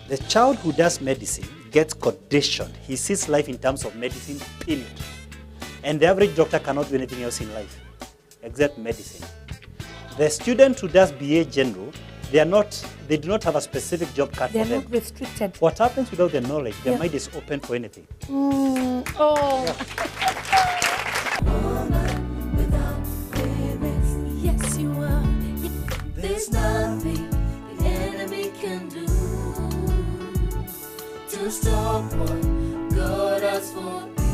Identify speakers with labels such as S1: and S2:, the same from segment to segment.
S1: The child who does medicine gets conditioned. He sees life in terms of medicine, period. And the average doctor cannot do anything else in life except medicine. The student who does BA General, they do not have a specific job cut for them.
S2: They're not restricted.
S1: What happens without the knowledge, their mind is open for anything.
S2: Oh. Yeah. Yes, you are. There's nothing the enemy can do to stop what God has for you.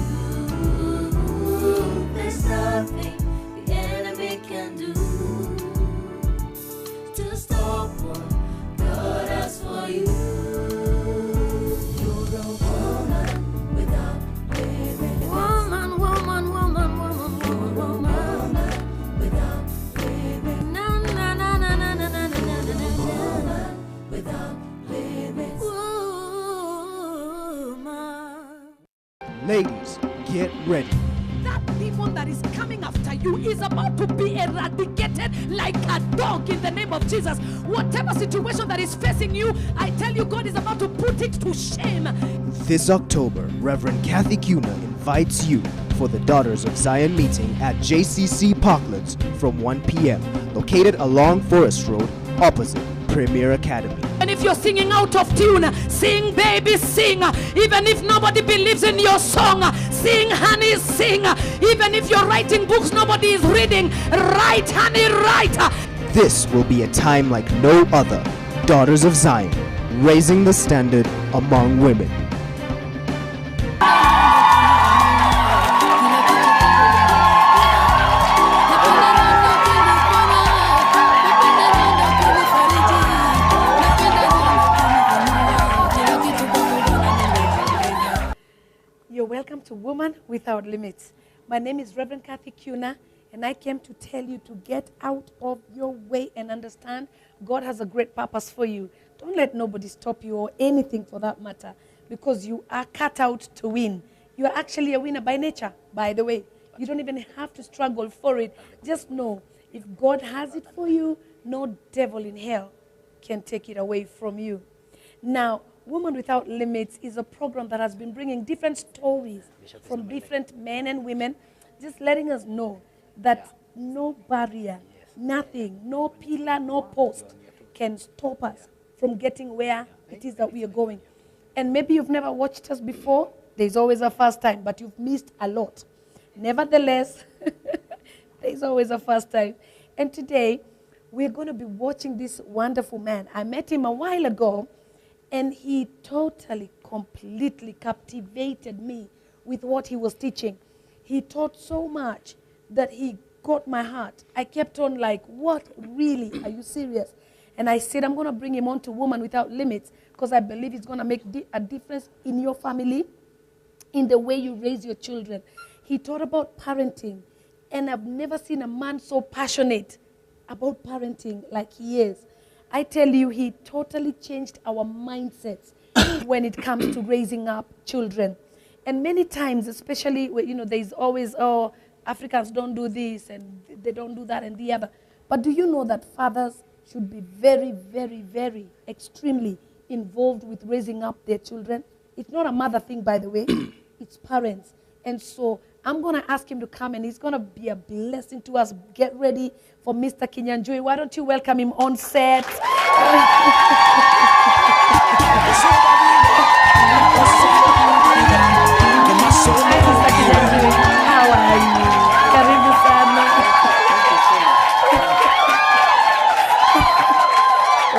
S2: There's nothing the enemy can do to stop what God has for you. You're the woman without limits. Woman without limits. Na na na na na na na na na na. Woman without limits. Woman.
S3: Ladies, get ready.
S4: That demon that is coming after you is about to be eradicated like a dog in the name of Jesus. Whatever situation that is facing you, I tell you, God is about to put it to shame.
S3: This October, Reverend Kathy Kuna invites you for the Daughters of Zion meeting at JCC Parklands from 1 p.m. located along Forest Road opposite Premier Academy.
S4: And if you're singing out of tune, sing, baby, sing. Even if nobody believes in your song, sing, honey, sing. Even if you're writing books nobody is reading, write, honey, write.
S3: This will be a time like no other. Daughters of Zion, raising the standard among women.
S2: Welcome to Woman Without Limits. My name is Reverend Kathy Kuna, and I came to tell you to get out of your way and understand God has a great purpose for you. Don't let nobody stop you or anything for that matter, because you are cut out to win. You are actually a winner by nature, by the way. You don't even have to struggle for it. Just know, if God has it for you, no devil in hell can take it away from you. Now, Woman Without Limits is a program that has been bringing different stories from different men and women, just letting us know that no barrier, nothing, no pillar, no post can stop us from getting where it is that we are going. And maybe you've never watched us before. There's always a first time, but you've missed a lot. Nevertheless, there's always a first time. And today, we're going to be watching this wonderful man. I met him a while ago, and he totally, completely captivated me with what he was teaching. He taught so much that he got my heart. I kept on like, what, really? Are you serious? And I said, I'm going to bring him on to Woman Without Limits because I believe it's going to make a difference in your family, in the way you raise your children. He taught about parenting, and I've never seen a man so passionate about parenting like he is. I tell you, he totally changed our mindsets when it comes to raising up children. And many times, especially, there's always, oh, Africans don't do this and they don't do that and the other. But do you know that fathers should be very, very, very extremely involved with raising up their children? It's not a mother thing, by the way. It's parents. And so I'm going to ask him to come, and he's going to be a blessing to us. Get ready for Mr. Kinyanjui. Why don't you welcome him on set? How are you? Karibu sana.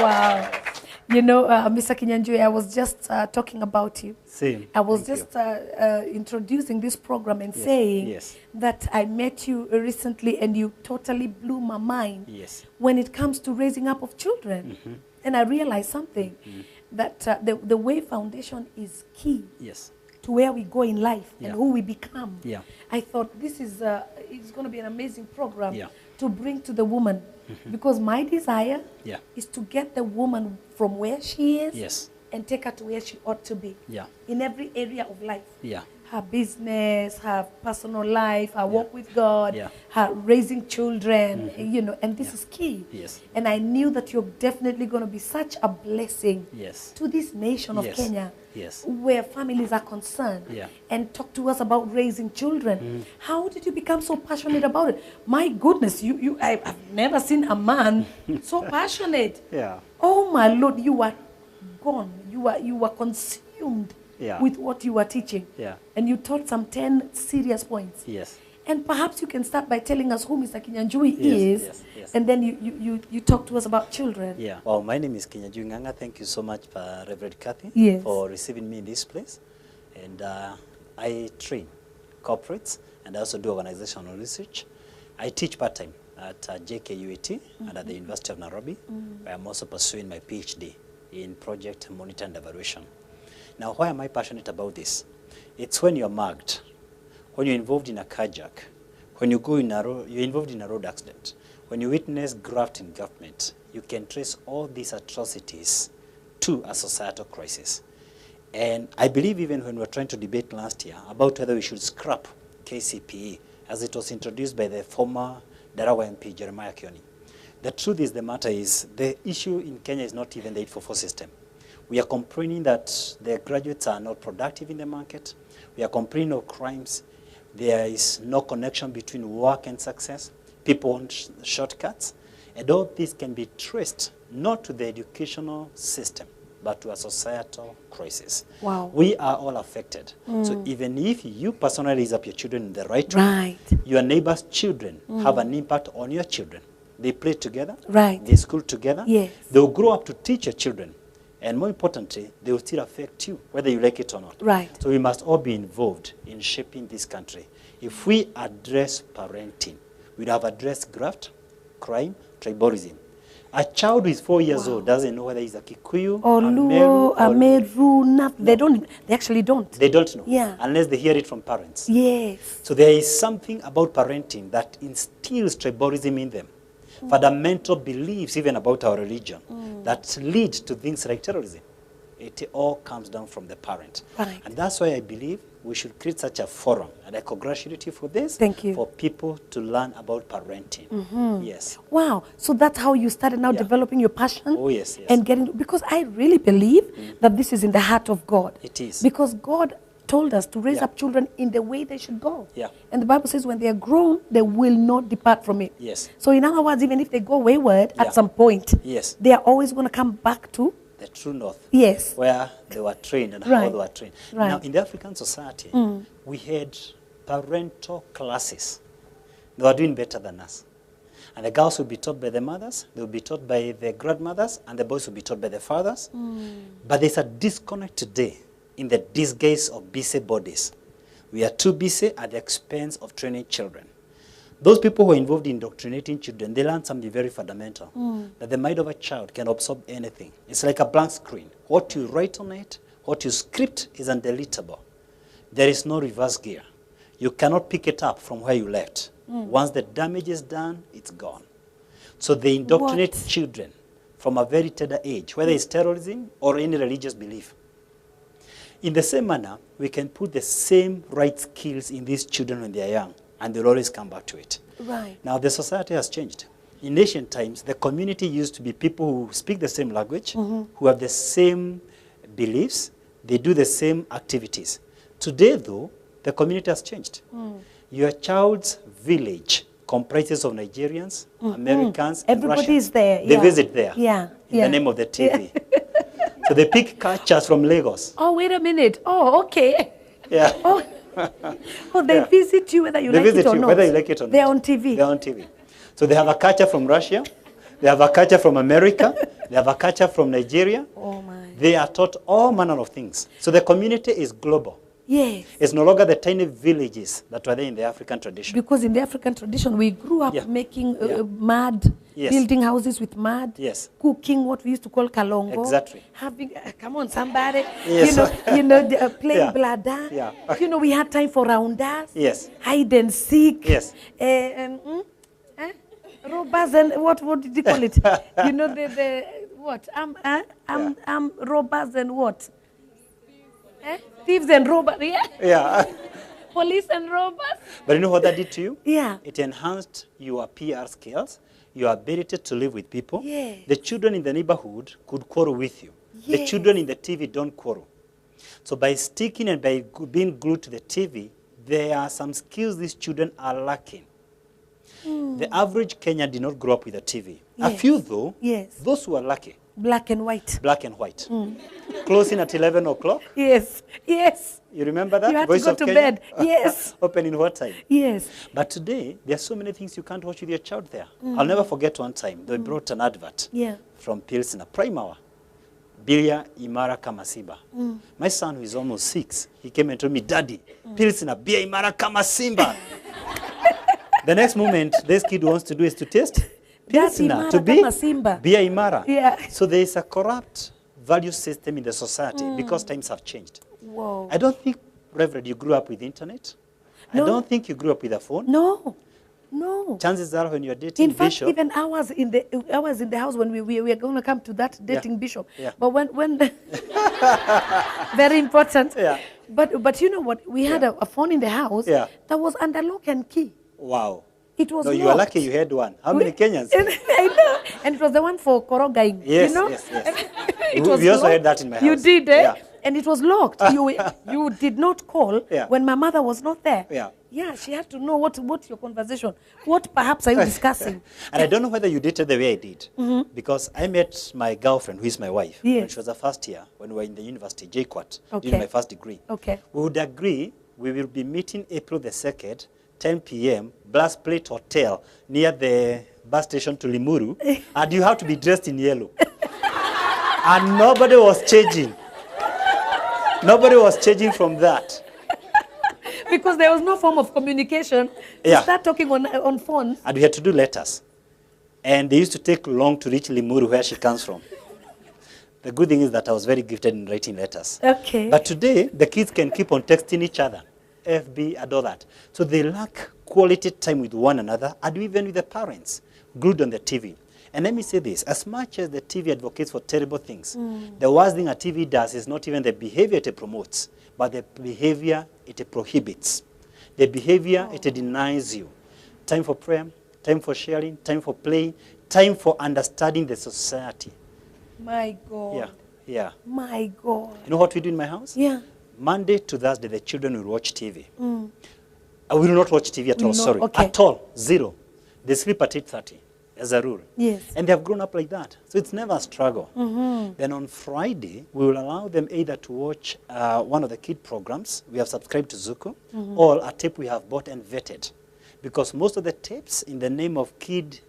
S2: Wow. You know, Mr. Kinyanjui, I was just talking about you.
S1: Same.
S2: I was just introducing this program and saying that I met you recently and you totally blew my mind when it comes to raising up of children. And I realized something, that the way foundation is key to where we go in life and who we become. I thought this is it's going to be an amazing program to bring to the woman. Because my desire is to get the woman from where she is and take her to where she ought to be in every area of life. her business, her personal life, her walk with God,
S1: Yeah.
S2: her raising children, you know, and this is key.
S1: Yes.
S2: And I knew that you're definitely going to be such a blessing
S1: Yes.
S2: to this nation of
S1: Yes.
S2: Kenya,
S1: Yes.
S2: where families are concerned.
S1: Yeah.
S2: And talk to us about raising children. How did you become so passionate about it? My goodness, I've never seen a man so passionate.
S1: Yeah.
S2: Oh my Lord, you were gone. You were consumed
S1: Yeah.
S2: with what you were teaching.
S1: Yeah.
S2: And you taught some 10 serious points.
S1: Yes.
S2: And perhaps you can start by telling us who Mr. Kinyanjui
S1: Yes,
S2: is.
S1: yes, yes.
S2: And then you talk to us about children.
S1: Yeah. Well, my name is Kinyajui Nganga. Thank you so much, Reverend Kathy,
S2: Yes.
S1: for receiving me in this place. And I train corporates, and I also do organizational research. I teach part-time at JKUAT and at the University of Nairobi, where I'm also pursuing my PhD in project monitor and evaluation. Now, why am I passionate about this? It's when you're mugged, when you're involved in a carjack, when you go in you're involved in a road accident, when you witness graft in government, you can trace all these atrocities to a societal crisis. And I believe even when we were trying to debate last year about whether we should scrap KCPE, as it was introduced by the former Darawa MP, Jeremiah Kioni. The truth is, the matter is, the issue in Kenya is not even the 844 system. We are complaining that the graduates are not productive in the market. We are complaining of crimes. There is no connection between work and success. People want shortcuts. And all this can be traced not to the educational system, but to a societal crisis.
S2: Wow.
S1: We are all affected. So even if you personally raise up your children in the right way,
S2: Right.
S1: your neighbor's children have an impact on your children. They play together.
S2: Right.
S1: They school together.
S2: Yes.
S1: They'll grow up to teach your children. And more importantly, they will still affect you, whether you like it or not.
S2: Right.
S1: So we must all be involved in shaping this country. If we address parenting, we'd have addressed graft, crime, tribalism. A child who is 4 years old doesn't know whether he's a Kikuyu,
S2: Or
S1: a
S2: Luo,
S1: Meru,
S2: a
S1: or-
S2: Meru, nothing. They actually don't.
S1: They don't know.
S2: Yeah.
S1: Unless they hear it from parents.
S2: Yes.
S1: So there is something about parenting that instills tribalism in them. Fundamental beliefs even about our religion that lead to things like terrorism. It all comes down from the parent.
S2: Right.
S1: And that's why I believe we should create such a forum. And I congratulate you for this.
S2: Thank you.
S1: For people to learn about parenting. Yes.
S2: Wow. So that's how you started now
S1: Yeah.
S2: developing your passion?
S1: Oh, yes, yes.
S2: And getting, because I really believe that this is in the heart of God.
S1: It is.
S2: Because God told us to raise
S1: Yeah.
S2: up children in the way they should go.
S1: Yeah.
S2: And the Bible says when they are grown, they will not depart from it.
S1: Yes.
S2: So in other words, even if they go wayward
S1: Yeah.
S2: at some point,
S1: Yes.
S2: they are always going to come back to,
S1: The true north.
S2: yes.
S1: Where they were trained and how
S2: Right.
S1: they were trained.
S2: Right.
S1: Now, in the African society, we had parental classes. They were doing better than us. And the girls would be taught by the mothers, they would be taught by the grandmothers, and the boys would be taught by the fathers. But there's a disconnect today in the disguise of busy bodies. We are too busy at the expense of training children. Those people who are involved in indoctrinating children, they learn something very fundamental, that the mind of a child can absorb anything. It's like a blank screen. What you write on it, what you script is undeletable. There is no reverse gear. You cannot pick it up from where you left. Once the damage is done, it's gone. So they indoctrinate
S2: What?
S1: children from a very tender age, whether it's terrorism or any religious belief. In the same manner, we can put the same right skills in these children when they are young, and they'll always come back to it.
S2: Right.
S1: Now, the society has changed. In ancient times, the community used to be people who speak the same language, who have the same beliefs, they do the same activities. Today, though, the community has changed. Your child's village comprises of Nigerians, Americans, and
S2: Everybody
S1: Russians.
S2: is there.
S1: They
S2: yeah.
S1: visit there
S2: Yeah.
S1: in
S2: yeah.
S1: the name of the TV. So they pick cultures from Lagos.
S2: Oh, wait a minute. Oh, okay.
S1: Yeah.
S2: Oh, oh they
S1: Yeah.
S2: visit you whether you
S1: They
S2: like
S1: visit
S2: it or
S1: you,
S2: not.
S1: whether you like it or not.
S2: They're on TV.
S1: They're on TV. So they have a culture from Russia. They have a culture from America. They have a culture from Nigeria.
S2: Oh, my.
S1: They are taught all manner of things. So the community is global.
S2: Yes.
S1: It's no longer the tiny villages that were there in the African tradition.
S2: Because in the African tradition, we grew up
S1: Yeah.
S2: making
S1: Yeah.
S2: mud,
S1: Yes.
S2: building houses with mud,
S1: Yes.
S2: cooking what we used to call kalongo.
S1: Having,
S2: Having, come on, somebody,
S1: Yes.
S2: playing
S1: Yeah.
S2: bladder.
S1: Yeah.
S2: We had time for rounders,
S1: Yes.
S2: hide and seek.
S1: Yes.
S2: Robbers and what did you call it? The what? Robbers and what? Thieves and robbers. Yeah.
S1: Yeah.
S2: Police and robbers.
S1: But you know what that did to you?
S2: Yeah.
S1: It enhanced your PR skills, your ability to live with people.
S2: Yes.
S1: The children in the neighborhood could quarrel with you. The
S2: Yes.
S1: children in the TV don't quarrel. So by sticking and by being glued to the TV, there are some skills these children are lacking. The average Kenyan did not grow up with a TV. A
S2: Yes.
S1: few though,
S2: Yes.
S1: those who are lucky,
S2: Black and white.
S1: black and white. Closing at 11 o'clock.
S2: Yes. Yes.
S1: You remember that?
S2: You had
S1: Voice
S2: to go
S1: of
S2: to
S1: Kenya?
S2: bed. Yes.
S1: Open in what time?
S2: Yes.
S1: But today, there are so many things you can't watch with your child there. I'll never forget one time, they brought an advert
S2: Yeah.
S1: from Pilsner, Prime Hour. Bia Imara Kamasiba. My son, who is almost 6, he came and told me, Daddy, Pilsner, Bia Imara Kamasimba. The next moment, this kid wants to do is to taste Pilsner,
S2: Imara
S1: to be
S2: Kamasimba.
S1: Bia Imara.
S2: Yeah.
S1: So there is a corrupt value system in the society because times have changed.
S2: Whoa.
S1: I don't think, Reverend, you grew up with internet.
S2: No.
S1: I don't think you grew up with a phone.
S2: No. No.
S1: Chances are when you're dating
S2: In fact,
S1: Bishop,
S2: even hours in the house when we are going to come to that dating Bishop.
S1: Yeah.
S2: But when very important.
S1: Yeah.
S2: But you know what? We had a phone in the house
S1: Yeah.
S2: that was under lock and key.
S1: wow.
S2: It was
S1: No,
S2: locked.
S1: you are lucky you had one. How many Kenyans?
S2: I know. And it was the one for korogaing.
S1: Yes,
S2: you know?
S1: yes, yes.
S2: It
S1: We-
S2: was
S1: we also
S2: locked.
S1: had that in my
S2: You
S1: house.
S2: did, eh?
S1: Yeah.
S2: And it was locked. You did not call
S1: Yeah.
S2: when my mother was not there.
S1: Yeah.
S2: Yeah, she had to know what your conversation. What perhaps are you discussing?
S1: And I don't know whether you dated the way I did. Because I met my girlfriend, who is my wife, when
S2: Yes.
S1: she was a first year, when we were in the university, JQuat,
S2: Okay.
S1: doing my first degree.
S2: Okay.
S1: We would agree we will be meeting April the 2nd, 10 p.m., Blast Plate Hotel, near the bus station to Limuru, and you have to be dressed in yellow. And nobody was changing. Nobody was changing from that.
S2: Because there was no form of communication.
S1: Yeah.
S2: To start talking on phones.
S1: And we had to do letters. And they used to take long to reach Limuru, where she comes from. The good thing is that I was very gifted in writing letters.
S2: Okay.
S1: But today, the kids can keep on texting each other, FB and all that. So they lack quality time with one another, and even with the parents, glued on the TV. And let me say this, as much as the TV advocates for terrible things, the worst thing a TV does is not even the behavior it promotes, but the behavior it prohibits. The behavior it denies you. Time for prayer, time for sharing, time for play, time for understanding the society.
S2: My God.
S1: Yeah, yeah.
S2: My God.
S1: You know what we do in my house?
S2: Yeah.
S1: Monday to Thursday, the children will watch TV. We will not watch TV at all,
S2: Will not,
S1: sorry.
S2: okay.
S1: At all, zero. They sleep at 8:30, as a rule.
S2: Yes.
S1: And they have grown up like that. So it's never a struggle. Then on Friday, we will allow them either to watch one of the kid programs. We have subscribed to Zuko, or a tape we have bought and vetted. Because most of the tapes, in the name of kid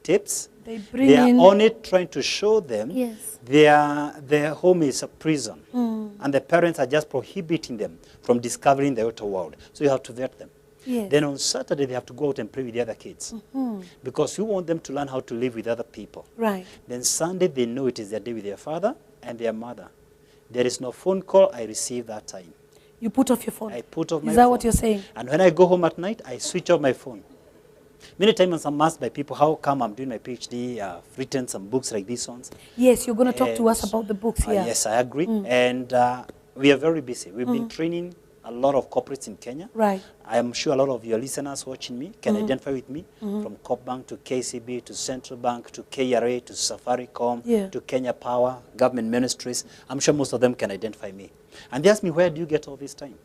S1: tapes,
S2: They bring
S1: they are
S2: in.
S1: only trying to show them
S2: Yes.
S1: their home is a prison. And the parents are just prohibiting them from discovering the outer world. So you have to vet them.
S2: Yes.
S1: Then on Saturday, they have to go out and play with the other kids. Because you want them to learn how to live with other people.
S2: Right.
S1: Then Sunday, they know it is their day with their father and their mother. There is no phone call I receive that time.
S2: You put off your phone.
S1: I put off my phone.
S2: Is that what you're saying?
S1: And when I go home at night, I switch off my phone. Many times I'm asked by people, how come I'm doing my PhD, I've written some books like these ones.
S2: Yes, you're going to talk to us
S1: And,
S2: about the books here.
S1: Yes, I agree. And we are very busy. We've been training a lot of corporates in Kenya.
S2: Right.
S1: I am sure a lot of your listeners watching me can identify with me, from Coop Bank to KCB to Central Bank to KRA to Safaricom
S2: Yeah.
S1: to Kenya Power, government ministries. I'm sure most of them can identify me. And they ask me, where do you get all this time?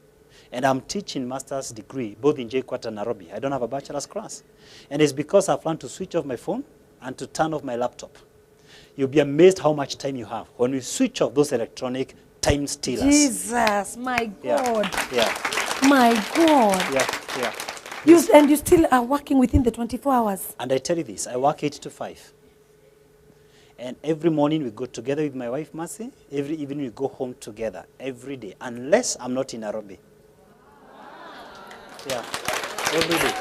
S1: And I'm teaching master's degree, both in JQuat and Nairobi. I don't have a bachelor's class. And it's because I've learned to switch off my phone and to turn off my laptop. You'll be amazed how much time you have when you switch off those electronic time stealers.
S2: Jesus, my God.
S1: Yeah,
S2: My God.
S1: yeah, yeah.
S2: And you still are working within the 24 hours.
S1: And I tell you this, I work 8 to 5. And every morning we go together with my wife, Mercy. Every evening we go home together, every day, unless I'm not in Nairobi. Yeah, every day.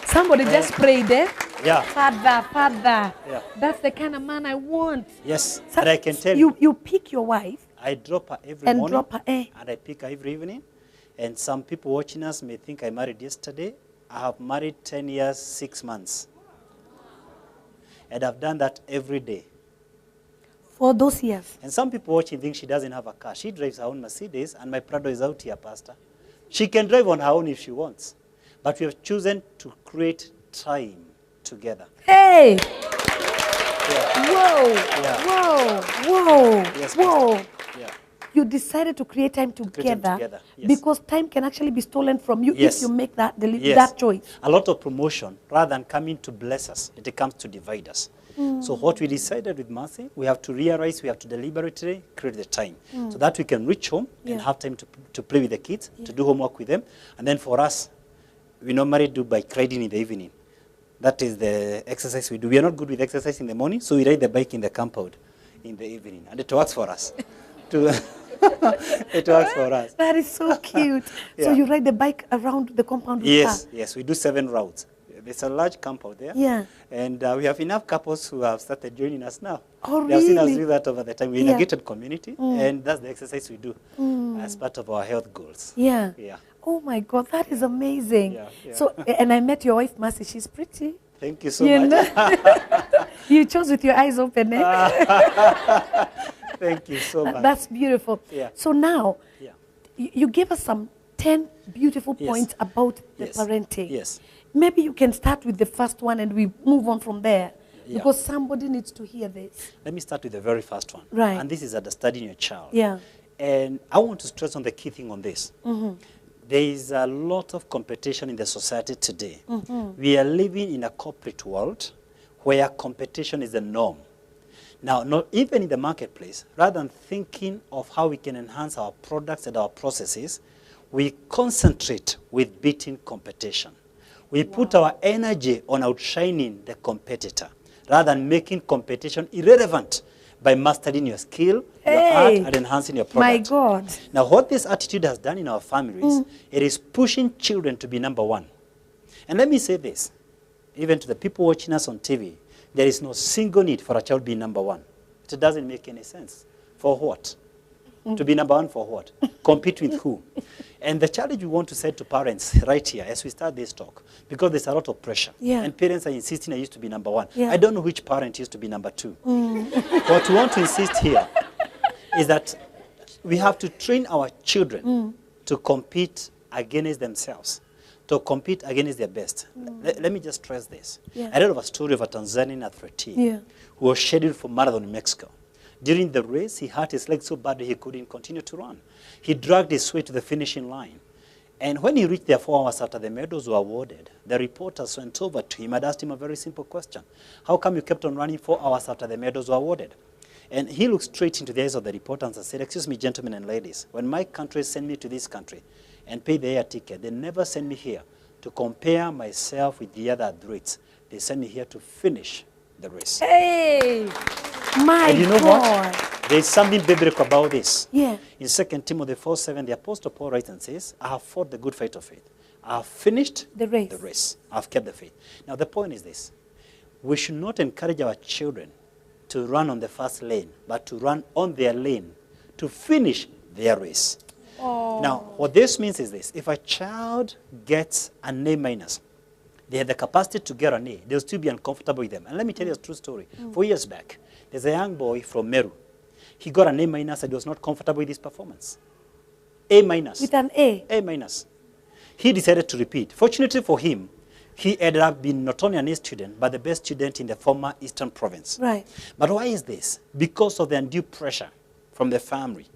S2: Somebody just prayed there.
S1: Yeah,
S2: Father.
S1: Yeah.
S2: That's the kind of man I want.
S1: yes.
S2: So
S1: And I can tell you,
S2: You pick your wife
S1: I drop her every
S2: and
S1: morning.
S2: drop her.
S1: And I pick her every evening. And some people watching us may think I married yesterday. I have married 10 years, 6 months. And I've done that every day.
S2: For those years.
S1: And some people watching think she doesn't have a car. She drives her own Mercedes, and my Prado is out here, Pastor. She can drive on her own if she wants. But we have chosen to create time together.
S2: Hey!
S1: Yeah.
S2: Whoa!
S1: Yeah.
S2: Whoa! Whoa!
S1: Yes,
S2: Whoa!
S1: Pastor. Yeah.
S2: You decided to create time together,
S1: yes.
S2: because time can actually be stolen from you
S1: Yes.
S2: if you make that
S1: Yes.
S2: that choice.
S1: A lot of promotion, rather than coming to bless us, it comes to divide us. So what we decided with Mercy, we have to realize, we have to deliberately create the time so that we can reach home and have time to play with the kids, to do homework with them. And then for us, we normally do bike riding in the evening. That is the exercise we do. We are not good with exercise in the morning, so we ride the bike in the compound in the evening. And it works for us. It works for us.
S2: That is so cute. So
S1: Yeah.
S2: you ride the bike around the compound with
S1: Yes,
S2: her?
S1: yes, we do 7 routes. There's a large compound there.
S2: Yeah.
S1: And we have enough couples who have started joining us now.
S2: Oh,
S1: They have seen us
S2: really?
S1: do that over the time. We're in
S2: Yeah.
S1: a gated community, and that's the exercise we do as part of our health goals.
S2: Yeah.
S1: Yeah.
S2: Oh my God, that is amazing.
S1: Yeah, yeah.
S2: So, and I met your wife, Mercy. She's pretty.
S1: Thank you so
S2: You
S1: much.
S2: know? You chose with your eyes open. Eh?
S1: Thank you so much.
S2: That's beautiful.
S1: Yeah.
S2: So now,
S1: Yeah.
S2: you gave us some 10 beautiful
S1: Yes.
S2: points about the
S1: Yes.
S2: parenting.
S1: Yes.
S2: Maybe you can start with the first one and we move on from there.
S1: Yeah.
S2: Because somebody needs to hear this.
S1: Let me start with the very first one.
S2: Right.
S1: And this is understanding your child.
S2: Yeah.
S1: And I want to stress on the key thing on this. There is a lot of competition in the society today. We are living in a corporate world where competition is the norm. Now, not even in the marketplace, rather than thinking of how we can enhance our products and our processes, we concentrate with beating competition. We put our energy on outshining the competitor, rather than making competition irrelevant by mastering your skill, your art, and enhancing your
S2: My
S1: product.
S2: God.
S1: Now, what this attitude has done in our families, it is pushing children to be number one. And let me say this, even to the people watching us on TV, there is no single need for a child being number one. It doesn't make any sense. For what? To be number one for what? Compete with who? And the challenge we want to say to parents right here as we start this talk, because there's a lot of pressure.
S2: Yeah.
S1: And parents are insisting I used to be number one.
S2: Yeah.
S1: I don't know which parent used to be number two. What we want to insist here is that we have to train our children to compete against themselves, to compete against their best. Let me just stress this.
S2: Yeah.
S1: I read of a story of a Tanzanian athlete
S2: Yeah.
S1: who was scheduled for marathon in Mexico. During the race, he hurt his leg so badly he couldn't continue to run. He dragged his way to the finishing line. And when he reached there 4 hours after the medals were awarded, the reporters went over to him and asked him a very simple question. How come you kept on running 4 hours after the medals were awarded? And he looked straight into the eyes of the reporters and said, excuse me, gentlemen and ladies, when my country sent me to this country and paid the air ticket, they never sent me here to compare myself with the other athletes. They sent me here to finish the race.
S2: Hey, my
S1: And you know
S2: God.
S1: what? There is something biblical about this.
S2: Yeah.
S1: In 2 Timothy 4:7, the Apostle Paul writes and says, I have fought the good fight of faith. I have finished
S2: The race.
S1: the race. I have kept the faith. Now, the point is this. We should not encourage our children to run on the first lane, but to run on their lane, to finish their race.
S2: Oh.
S1: Now, what this means is this. If a child gets an A minus, they have the capacity to get an A. They'll still be uncomfortable with them. And let me tell you a true story. 4 years back, there's a young boy from Meru. He got an A minus and he was not comfortable with his performance. A minus.
S2: With an A.
S1: A minus. He decided to repeat. Fortunately for him, he ended up being not only an A student, but the best student in the former Eastern Province.
S2: Right.
S1: But why is this? Because of the undue pressure from the family.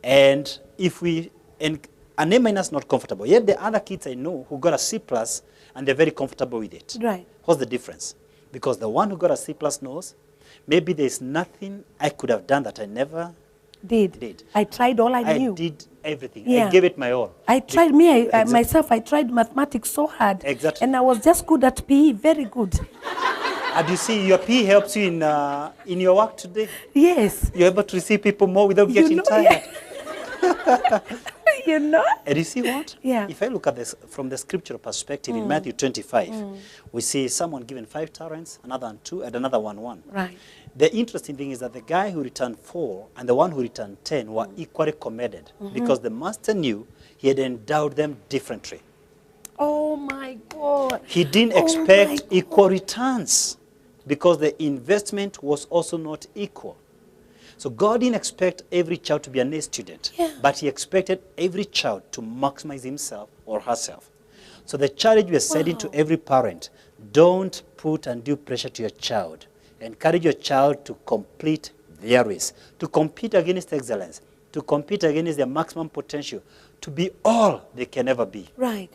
S1: And if we, and an A minus not comfortable, yet the other kids I know who got a C plus and they're very comfortable with it.
S2: Right.
S1: What's the difference? Because the one who got a C plus knows, maybe there's nothing I could have done that I never did.
S2: I tried all I
S1: I
S2: knew.
S1: did everything.
S2: Yeah.
S1: I gave it my all.
S2: I tried, myself, I tried mathematics so hard.
S1: Exactly.
S2: And I was just good at PE, very good.
S1: And you see, your P helps you in your work today.
S2: Yes.
S1: You're able to receive people more without getting
S2: know,
S1: tired.
S2: You know?
S1: And you see what?
S2: Yeah.
S1: If I look at this from the scriptural perspective in Matthew 25, we see someone given 5 talents, another 2, and another 1.
S2: Right.
S1: The interesting thing is that the guy who returned 4 and the one who returned 10 were equally committed because the master knew he had endowed them differently.
S2: Oh my God.
S1: He didn't
S2: Oh
S1: expect
S2: my
S1: equal returns because the investment was also not equal. So God didn't expect every child to be an A student,
S2: Yeah.
S1: but he expected every child to maximize himself or herself. So the challenge we are setting to every parent, don't put undue pressure to your child. Encourage your child to complete their race, to compete against excellence, to compete against their maximum potential, to be all they can ever be.
S2: Right.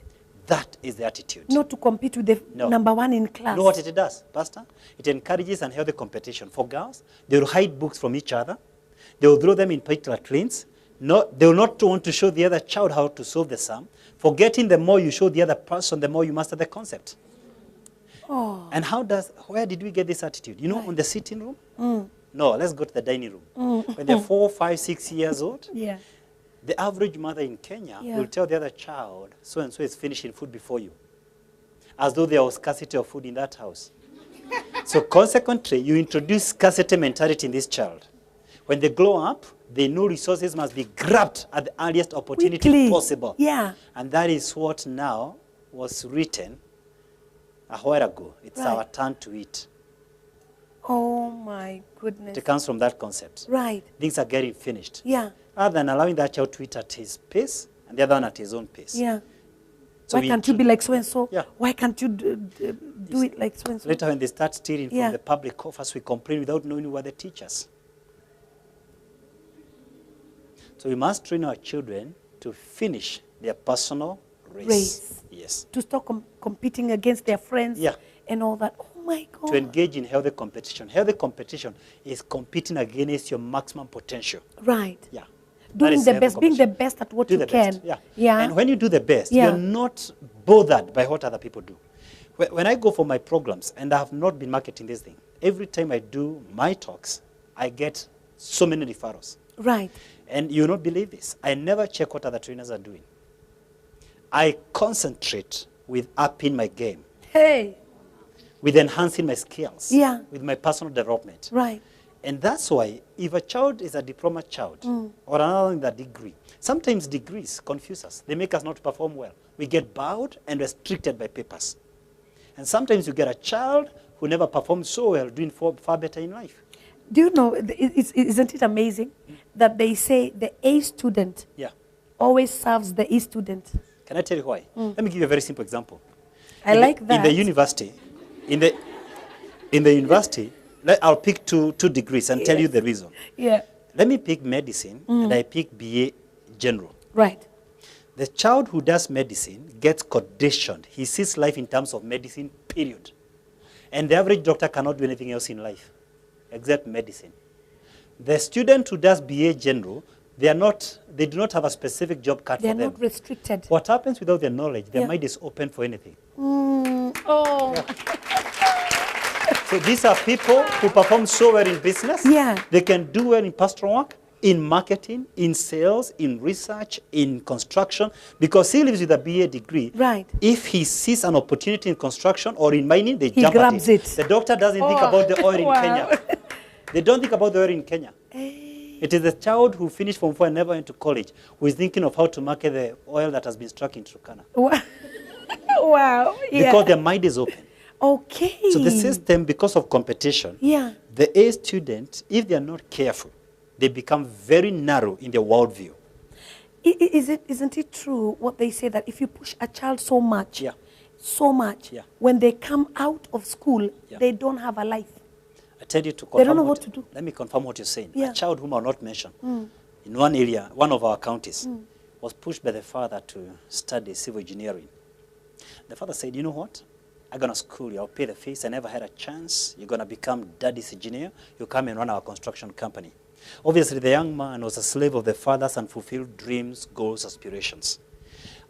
S1: That is the attitude.
S2: Not to compete with the
S1: No.
S2: number one in class.
S1: You know what it does, Pastor? It encourages unhealthy competition. For girls, they will hide books from each other. They will throw them in particular lanes. No, they will not want to show the other child how to solve the sum. Forgetting the more you show the other person, the more you master the concept.
S2: Oh.
S1: And where did we get this attitude? You know, on the sitting room? No, let's go to the dining room. When they're 4, 5, 6 years old,
S2: Yeah.
S1: the average mother in Kenya
S2: Yeah.
S1: will tell the other child, so-and-so is finishing food before you, as though there was scarcity of food in that house. So consequently, you introduce scarcity mentality in this child. When they grow up, they know resources must be grabbed at the earliest opportunity
S2: Quickly.
S1: possible.
S2: Yeah.
S1: And that is what now was written a while ago. It's
S2: Right.
S1: our turn to eat.
S2: Oh my goodness.
S1: It comes from that concept.
S2: Right.
S1: Things are getting finished.
S2: Yeah.
S1: Rather than allowing that child to eat at his pace and the other one at his own pace.
S2: Yeah.
S1: So
S2: Why
S1: we
S2: can't you be like so and so?
S1: Yeah.
S2: Why can't you do it like so and so?
S1: Later when they start stealing
S2: Yeah.
S1: from the public coffers, we complain without knowing what they teach us. So we must train our children to finish their personal race. Yes.
S2: To stop competing against their friends
S1: Yeah.
S2: and all that. Oh my God.
S1: To engage in healthy competition. Healthy competition is competing against your maximum potential.
S2: Right.
S1: Yeah. That
S2: Doing
S1: is
S2: the
S1: healthy
S2: best, being the
S1: competition.
S2: best at what
S1: Do
S2: you
S1: the
S2: can.
S1: best. Yeah.
S2: Yeah.
S1: And when you do the best,
S2: Yeah.
S1: you're not bothered by what other people do. When I go for my programs, and I have not been marketing this thing, every time I do my talks, I get so many referrals.
S2: Right.
S1: And you will not believe this. I never check what other trainers are doing. I concentrate with upping my game,
S2: Hey.
S1: with enhancing my skills,
S2: Yeah.
S1: with my personal development.
S2: Right.
S1: And that's why if a child is a diploma child or another in that degree, sometimes degrees confuse us. They make us not perform well. We get bowed and restricted by papers. And sometimes you get a child who never performed so well doing far better in life.
S2: Do you know, isn't it amazing that they say the A student
S1: Yeah.
S2: always serves the E student?
S1: Can I tell you why? Let me give you a very simple example.
S2: I like that.
S1: In the university, I'll pick two degrees and tell you the reason.
S2: Yeah.
S1: Let me pick medicine, and I pick BA General.
S2: Right.
S1: The child who does medicine gets conditioned. He sees life in terms of medicine, period. And the average doctor cannot do anything else in life except medicine. The student who does BA General, they do not have a specific job cut
S2: They're
S1: for them.
S2: not restricted.
S1: What happens without their knowledge, their
S2: Yeah.
S1: mind is open for anything.
S2: Oh.
S1: So these are people who perform so well in business.
S2: Yeah.
S1: They can do well in pastoral work, in marketing, in sales, in research, in construction, because he lives with a BA degree.
S2: Right.
S1: If he sees an opportunity in construction or in mining, they
S2: He
S1: jump
S2: grabs
S1: at it.
S2: it.
S1: The doctor doesn't think about the oil in
S2: Wow.
S1: Kenya. They don't think about the oil in Kenya. It is the child who finished Form 4 and never went to college who is thinking of how to market the oil that has been struck in Turkana.
S2: Wow. Yeah.
S1: Because their mind is open.
S2: Okay.
S1: So the system, because of competition,
S2: Yeah.
S1: the A student, if they are not careful, they become very narrow in their worldview.
S2: Isn't it true what they say that if you push a child so much,
S1: Yeah.
S2: yeah.
S1: Yeah.
S2: when they come out of school,
S1: Yeah.
S2: they don't have a life?
S1: I tell you to confirm.
S2: They don't know what to do.
S1: Let me confirm what you're saying.
S2: Yeah.
S1: A child whom I'll not mention, in one area, one of our counties, was pushed by the father to study civil engineering. The father said, you know what? I'm going to school you. I'll pay the fees. I never had a chance. You're going to become daddy's engineer. You come and run our construction company. Obviously, the young man was a slave of the father's unfulfilled dreams, goals, aspirations.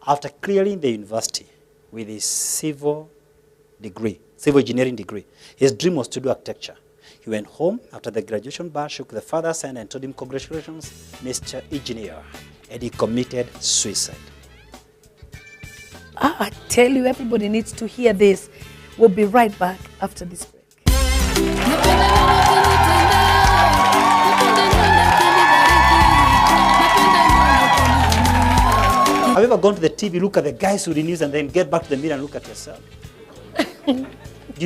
S1: After clearing the university with his civil engineering degree, his dream was to do architecture. He went home after the graduation bar, shook the father's hand and told him, congratulations, Mr. Engineer. And he committed suicide.
S2: I tell you, everybody needs to hear this. We'll be right back after this break.
S1: Have you ever gone to the TV, look at the guys who renews, and then get back to the mirror and look at yourself? Do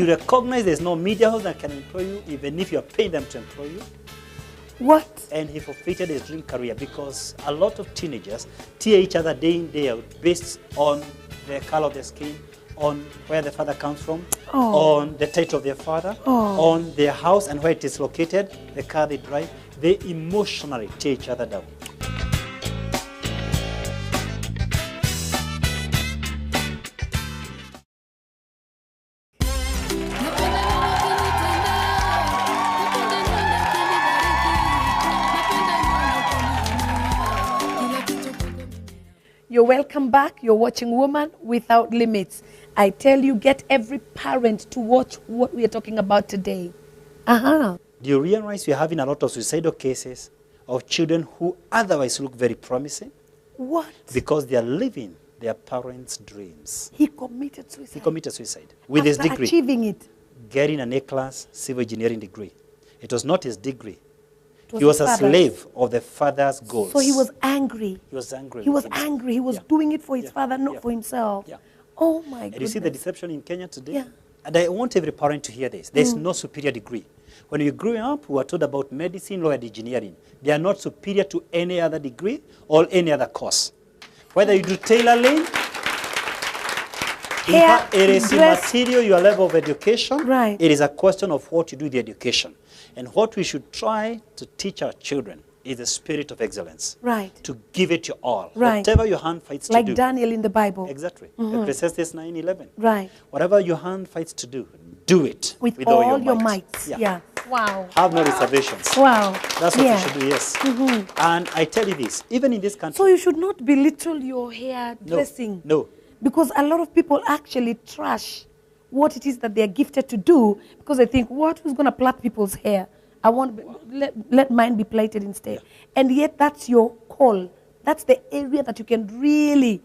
S1: you recognize there's no media house that can employ you, even if you're paying them to employ you?
S2: What?
S1: And he forfeited his dream career because a lot of teenagers tear each other day in, day out based on the color of their skin, on where the father comes from, on the title of their father, on their house and where it is located, the car they drive. They emotionally tear each other down.
S2: You're welcome back. You're watching Woman Without Limits. I tell you, get every parent to watch what we are talking about today.
S1: Do you realize we're having a lot of suicidal cases of children who otherwise look very promising?
S2: What?
S1: Because they are living their parents' dreams.
S2: He committed suicide.
S1: He committed suicide with his
S2: After
S1: degree.
S2: achieving it.
S1: Getting an A-class civil engineering degree. It was not his degree.
S2: It
S1: He was
S2: his
S1: a
S2: father's.
S1: slave of the father's goals.
S2: So he was angry.
S1: He was angry.
S2: He
S1: with
S2: was
S1: himself.
S2: angry. He was
S1: Yeah.
S2: doing it for his
S1: Yeah.
S2: father, not
S1: Yeah.
S2: for himself.
S1: Yeah.
S2: Oh my
S1: And
S2: goodness.
S1: you see the deception in Kenya today?
S2: Yeah.
S1: And I want every parent to hear this. There's no superior degree. When we grew up, we were taught about medicine, law, and engineering. They are not superior to any other degree or any other course. Whether you do tailoring, in
S2: Hair,
S1: fact, it is
S2: dress.
S1: immaterial your level of education.
S2: Right.
S1: It is a question of what you do with the education. And what we should try to teach our children is the spirit of excellence.
S2: Right.
S1: To give it your all.
S2: Right.
S1: Whatever your hand fights to
S2: Like
S1: do.
S2: Daniel in the Bible.
S1: Exactly. Ecclesiastes 9:11.
S2: Right.
S1: Whatever your hand fights to do, do it
S2: With
S1: all
S2: all your
S1: might.
S2: might. Yeah. Wow.
S1: Have no reservations.
S2: Wow.
S1: That's what
S2: Yeah.
S1: you should do, yes. And I tell you this, even in this country,
S2: So you should not belittle your hair dressing.
S1: no.
S2: Because a lot of people actually trash what it is that they're gifted to do because they think, who's going to plait people's hair? I want let mine be plaited instead.
S1: Yeah.
S2: And yet that's your call. That's the area that you can really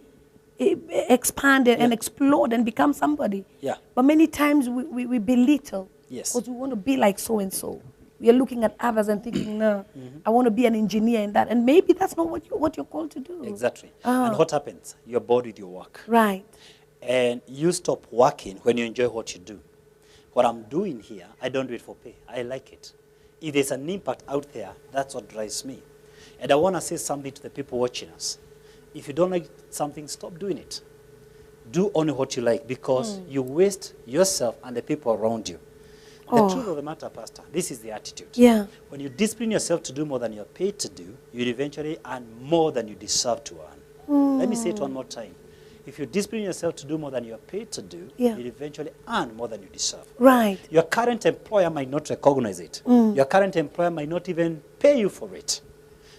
S2: expand and explode and become somebody.
S1: Yeah.
S2: But many times we belittle.
S1: Yes.
S2: Because we want to be like so-and-so. We are looking at others and thinking, no, I want to be an engineer in that. And maybe that's not what you're called to do.
S1: Exactly. And what happens? You're bored with your work.
S2: Right.
S1: And you stop working when you enjoy what you do. What I'm doing here, I don't do it for pay. I like it. If there's an impact out there, that's what drives me. And I want to say something to the people watching us. If you don't like something, stop doing it. Do only what you like because you waste yourself and the people around you. The truth of the matter, Pastor, this is the attitude.
S2: Yeah.
S1: When you discipline yourself to do more than you're paid to do, you'll eventually earn more than you deserve to earn. Let me say it one more time. If you discipline yourself to do more than you're paid to do, you'll eventually earn more than you deserve.
S2: Right.
S1: Your current employer might not recognize it. Your current employer might not even pay you for it.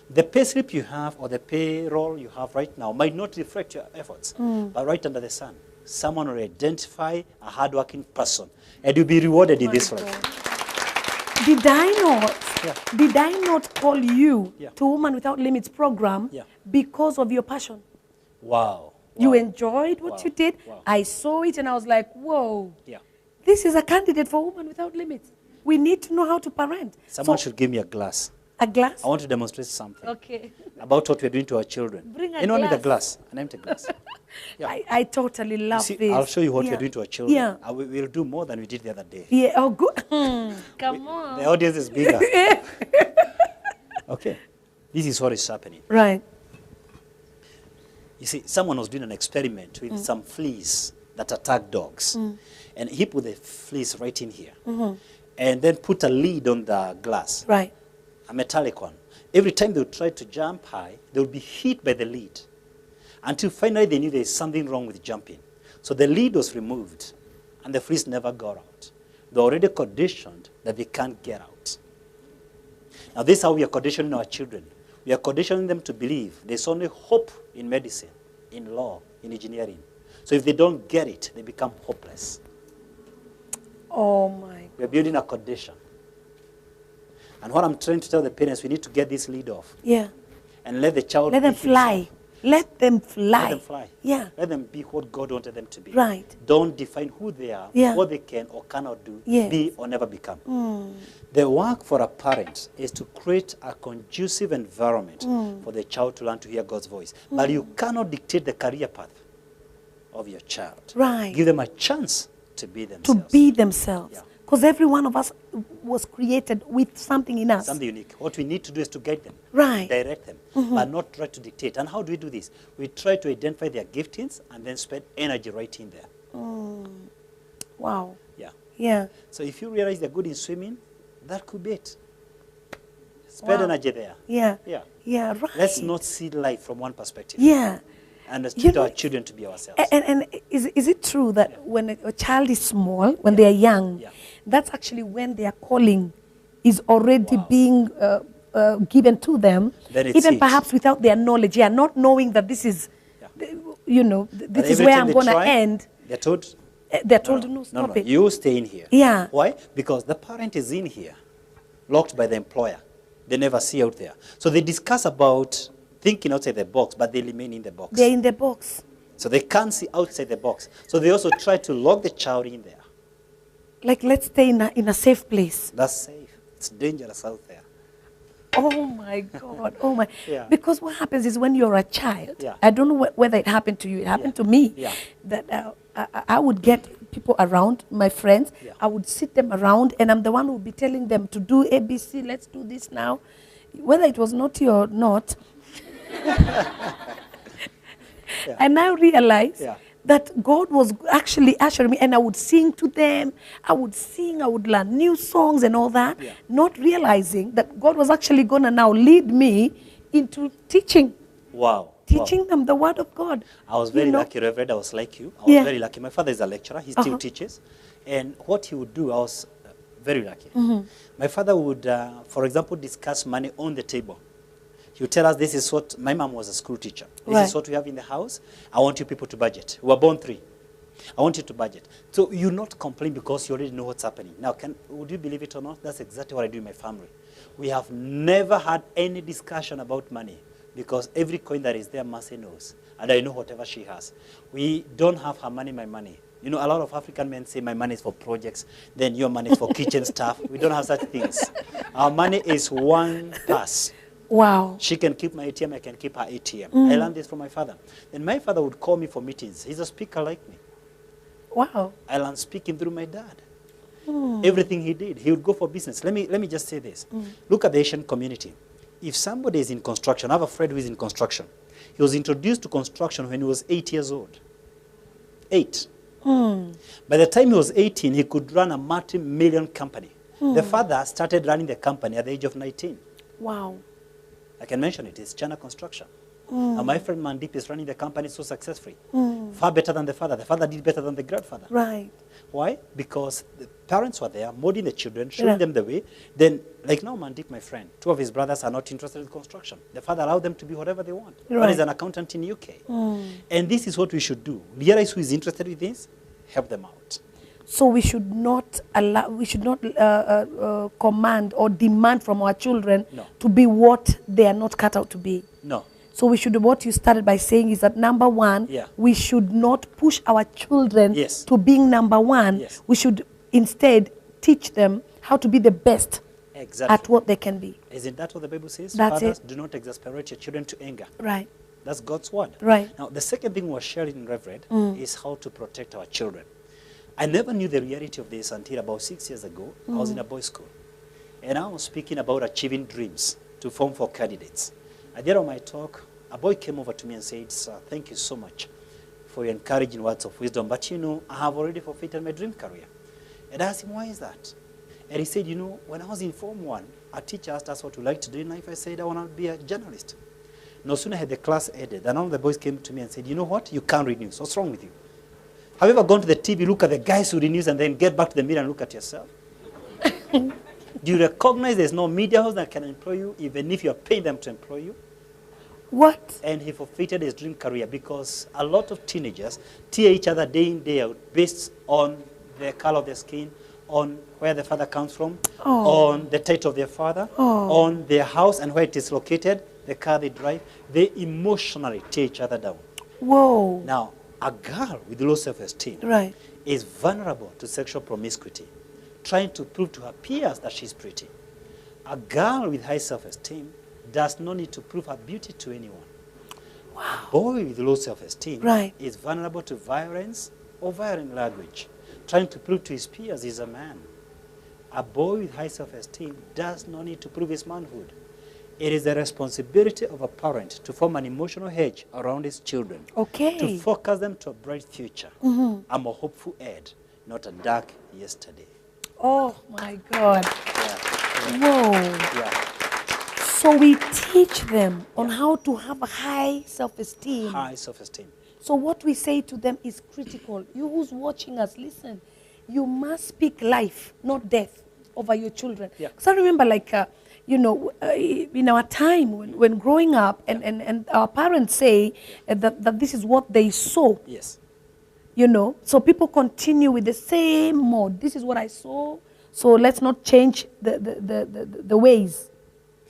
S1: The pay slip you have or the payroll you have right now might not reflect your efforts. But right under the sun, someone will identify a hardworking person and you'll be rewarded in this life.
S2: Did I not call you to Woman Without Limits program because of your passion?
S1: Wow.
S2: You enjoyed what
S1: Wow.
S2: you did.
S1: Wow.
S2: I saw it and I was like, whoa,
S1: Yeah.
S2: this is a candidate for Woman Without Limits. We need to know how to parent.
S1: Someone
S2: So,
S1: should give me a glass.
S2: a glass?
S1: I want to demonstrate something
S2: Okay.
S1: about what we're doing to our children.
S2: Bring a
S1: Anyone with a
S2: glass.
S1: glass? An empty glass. Yeah.
S2: I totally
S1: You
S2: love
S1: see,
S2: this.
S1: I'll show you what we're doing to our children.
S2: Yeah.
S1: And we'll do more than we did the other day.
S2: Yeah, oh, good. Come on.
S1: The audience is bigger. Okay. This is what is happening.
S2: Right.
S1: You see, someone was doing an experiment with some fleas that attack dogs. And he put the fleas right in here. And then put a lid on the glass,
S2: Right.
S1: a metallic one. Every time they would try to jump high, they would be hit by the lid. Until finally they knew there is something wrong with jumping. So the lid was removed, and the fleas never got out. They're already conditioned that they can't get out. Now this is how we are conditioning our children. We are conditioning them to believe there's only hope in medicine, in law, in engineering. So if they don't get it, they become hopeless.
S2: Oh, my.
S1: We are building a condition. And what I'm trying to tell the parents, we need to get this lid off
S2: Yeah.
S1: and let the child
S2: Let them
S1: be himself.
S2: fly. Let them fly.
S1: Let them fly.
S2: Yeah.
S1: Let them be what God wanted them to be.
S2: Right.
S1: Don't define who they are,
S2: Yeah.
S1: what they can or cannot do,
S2: Yes.
S1: be or never become. The work for a parent is to create a conducive environment for the child to learn to hear God's voice. But you cannot dictate the career path of your child.
S2: Right.
S1: Give them a chance to be
S2: To
S1: themselves.
S2: be themselves.
S1: Yeah.
S2: Because every one of us was created with something in us.
S1: Something unique. What we need to do is to guide them,
S2: Right.
S1: direct them, but not try to dictate. And how do we do this? We try to identify their giftings and then spend energy right in there.
S2: Wow.
S1: Yeah.
S2: Yeah.
S1: So if you realize they're good in swimming, that could be it. Spend
S2: Wow.
S1: energy there.
S2: Yeah.
S1: Yeah.
S2: Yeah, right.
S1: Let's not see life from one perspective.
S2: Yeah.
S1: And let's
S2: You
S1: treat
S2: know-
S1: our children to be ourselves.
S2: And is it true that when a child is small, when they are young,
S1: Yeah.
S2: that's actually when their calling is already
S1: Wow.
S2: being given to them,
S1: Then it's
S2: even
S1: it.
S2: perhaps without their knowledge, not knowing that this is,
S1: Yeah.
S2: this
S1: But
S2: is
S1: every
S2: where
S1: time
S2: I'm
S1: they
S2: going to
S1: try,
S2: end.
S1: They're told,
S2: They're told, no, stop
S1: no,
S2: it.
S1: you stay in here.
S2: Yeah.
S1: Why? Because the parent is in here, locked by the employer. They never see out there. So they discuss about thinking outside the box, but they remain in the box.
S2: They're in the box.
S1: So they can't see outside the box. So they also try to lock the child in there.
S2: Like, let's stay in a safe place.
S1: That's safe. It's dangerous out there.
S2: Oh my God! Oh my!
S1: Yeah.
S2: Because what happens is when you're a child,
S1: Yeah.
S2: I don't know whether it happened to you. It happened
S1: Yeah.
S2: to me.
S1: Yeah.
S2: That I would get people around, my friends.
S1: Yeah.
S2: I would sit them around, and I'm the one who would be telling them to do ABC. Let's do this now, whether it was naughty or not.
S1: Yeah.
S2: And I realized
S1: Yeah.
S2: that God was actually ushering me, and I would sing to them. I would sing, I would learn new songs and all that,
S1: Yeah.
S2: not realizing that God was actually going to now lead me into teaching,
S1: Wow.
S2: teaching them the Word of God.
S1: I was
S2: You
S1: very
S2: know?
S1: lucky, Reverend. I was like you. I was
S2: Yeah.
S1: very lucky. My father is a lecturer. He still
S2: Uh-huh.
S1: teaches. And what he would do, I was very lucky.
S2: Mm-hmm.
S1: My father would, for example, discuss money on the table. He would tell us, this is what, my mom was a school teacher. This
S2: Right.
S1: is what we have in the house. I want you people to budget. We were born 3. I want you to budget. So you not complain because you already know what's happening. Now, would you believe it or not? That's exactly what I do in my family. We have never had any discussion about money because every coin that is there, Mercy knows. And I know whatever she has. We don't have her money, my money. You know, a lot of African men say my money is for projects, then your money is for kitchen stuff. We don't have such things. Our money is one pass.
S2: Wow.
S1: She can keep my ATM, I can keep her ATM. I learned this from my father. Then my father would call me for meetings. He's a speaker like me.
S2: Wow.
S1: I learned speaking through my dad. Everything he did, he would go for business. Let me just say this. Look at the Asian community. If somebody is in construction, I have a friend who is in construction. He was introduced to construction when he was 8 years old. 8. By the time he was 18, he could run a multi-million company. The father started running the company at the age of 19.
S2: Wow.
S1: I can mention it. It's China Construction. And my friend Mandip is running the company so successfully. Far better than the father. The father did better than the grandfather.
S2: Right.
S1: Why? Because the parents were there, molding the children, showing
S2: Yeah.
S1: them the way. Then, like now, Mandip, my friend, 2 of his brothers are not interested in construction. The father allowed them to be whatever they want. One
S2: Right.
S1: is an accountant in UK. And this is what we should do. Realize who is interested with this, help them out.
S2: So we should not allow, we should not command or demand from our children
S1: No.
S2: to be what they are not cut out to be.
S1: No.
S2: So we should, what you started by saying is that number one,
S1: Yeah.
S2: we should not push our children
S1: Yes.
S2: to being number one.
S1: Yes.
S2: We should instead teach them how to be the best
S1: Exactly.
S2: at what they can be.
S1: Isn't that what the Bible says?
S2: That's
S1: Fathers,
S2: it.
S1: do not exasperate your children to anger.
S2: Right.
S1: That's God's word.
S2: Right.
S1: Now, the second thing we're sharing, Reverend, is how to protect our children. I never knew the reality of this until about 6 years ago. I was in a boys' school. And I was speaking about achieving dreams to form for candidates. At the end of my talk, a boy came over to me and said, "Sir, thank you so much for your encouraging words of wisdom. But you know, I have already forfeited my dream career." And I asked him, "Why is that?" And he said, "You know, when I was in Form 1, a teacher asked us what we like to do in life. I said, I want to be a journalist. No sooner had the class ended, then one of the boys came to me and said, you know what? You can't read news. What's wrong with you? Have you ever gone to the TV, look at the guys who read news, and then get back to the mirror and look at yourself? Do you recognize there's no media house that can employ you, even if you're paying them to employ you?"
S2: What?
S1: And he forfeited his dream career because a lot of teenagers tear each other day in, day out based on the color of their skin, on where the father comes from, on the title of their father, on their house and where it is located, the car they drive. They emotionally tear each other down.
S2: Whoa.
S1: Now, a girl with low self-esteem
S2: Right.
S1: is vulnerable to sexual promiscuity, trying to prove to her peers that she's pretty. A girl with high self-esteem does not need to prove her beauty to anyone.
S2: Wow.
S1: A boy with low self-esteem
S2: Right.
S1: is vulnerable to violence or violent language, trying to prove to his peers he's a man. A boy with high self-esteem does not need to prove his manhood. It is the responsibility of a parent to form an emotional hedge around his children.
S2: Okay.
S1: To focus them to a bright future. I'm a hopeful head, not a dark yesterday.
S2: Oh my God.
S1: Yeah.
S2: Whoa.
S1: Yeah.
S2: So we teach them on how to have a high self-esteem.
S1: High self-esteem.
S2: So what we say to them is critical. You who's watching us, listen. You must speak life, not death, over your children.
S1: Yeah.
S2: Because I remember, like, in our time when growing up, and our parents say that this is what they saw.
S1: Yes.
S2: So people continue with the same mode. This is what I saw, so let's not change the ways.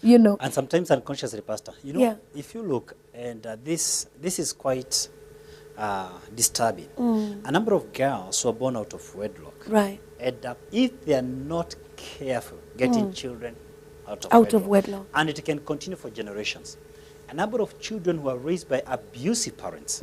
S1: And sometimes unconsciously, Pastor.
S2: Yeah.
S1: If you look, and this is quite disturbing. A number of girls who are born out of wedlock
S2: Right.
S1: end up, if they are not careful, getting children out of
S2: wedlock.
S1: And it can continue for generations. A number of children who are raised by abusive parents,